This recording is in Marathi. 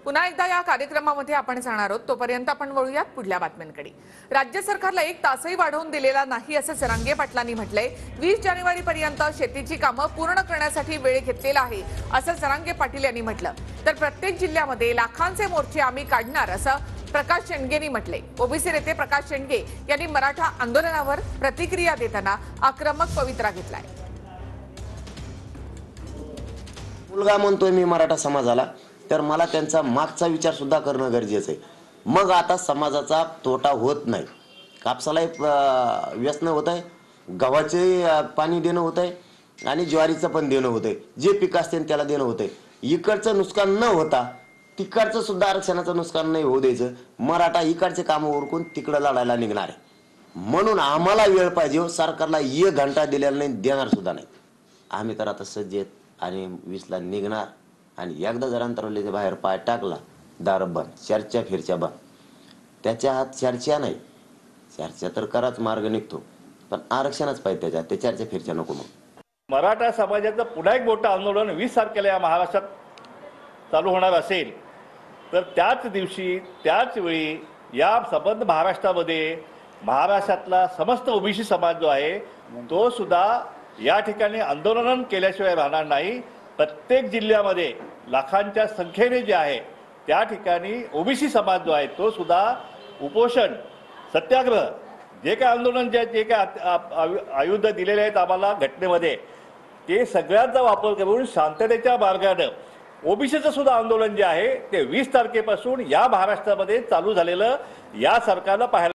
पुन्हा एकदा या कार्यक्रमामध्ये आपण जाणार आहोत, तोपर्यंत आपण वळूयात पुढल्या बातम्यांकडे। राज्य सरकारला 1 तासही वाढवून दिलेला नाही असं जरांगे पाटलांनी म्हटलंय। 20 जानेवारीपर्यंत शेतीची कामं पूर्ण करण्यासाठी वेळ घेतलेला आहे असं जरांगे पाटील यांनी म्हटलं। तर प्रत्येक जिल्ह्यामध्ये लाखांचे मोर्चे आम्ही काढणार असं प्रकाश शेंडगेंनी म्हटले। ओबीसी नेते प्रकाश शेंडगे यांनी मराठा आंदोलनावर प्रतिक्रिया देताना आक्रमक पवित्रा घेतलाय। मुलगा म्हणतोय मी मराठा समाजाला, तर मला त्यांचा मागचा विचार सुद्धा करणं गरजेचं आहे। मग आता समाजाचा तोटा होत नाही। कापसाला व्यसन होत आहे, गव्हाचे पाणी देणं होत आहे आणि ज्वारीचं पण देणं होत आहे। जे पीक असते त्याला देणं होत आहे। इकडचं नुकसान न होता तिकडचं सुद्धा आरक्षणाचं नुकसान नाही होऊ द्यायचं। मराठा इकडचे काम उरकून तिकडे लढायला निघणार आहे। म्हणून आम्हाला वेळ पाहिजे, सरकारला 1 घंटा दिलेला नाही, देणार सुद्धा नाही। आम्ही तर आता सज्ज आहेत आणि 20 ला निघणार आणि एकदा जर अंतरवलीच्या बाहेर पाय टाकला, दार बंद, चर्चा फिरच्या बंद। त्याच्या हात चर्चा नाही, चर्चा तर कराच मार्ग निघतो, पण आरक्षणच पाहिजे त्याच्यात, ते चर्चा फिरच्या नको। मग मराठा समाजाचं पुन्हा एक मोठं आंदोलन 20 तारखेला या महाराष्ट्रात चालू होणार असेल, तर त्याच दिवशी त्याच वेळी या संबंध महाराष्ट्रातला समस्त ओबीसी समाज जो आहे तो सुद्धा या ठिकाणी आंदोलन केल्याशिवाय राहणार नाही। प्रत्येक जिल्ह्यामध्ये लाखांच्या संख्येने जे आहे त्या ठिकाणी ओबीसी समाज जो आहे तो सुद्धा उपोषण, सत्याग्रह, जे काय आंदोलन जे काय आयुध दिलेले आहेत आम्हाला घटनेमध्ये, ते सगळ्यांचा वापर करून शांततेच्या मार्गाने ओबीसीचं सुद्धा आंदोलन जे आहे ते 20 तारखेपासून या महाराष्ट्रामध्ये चालू झालेलं या सरकारला पाहायला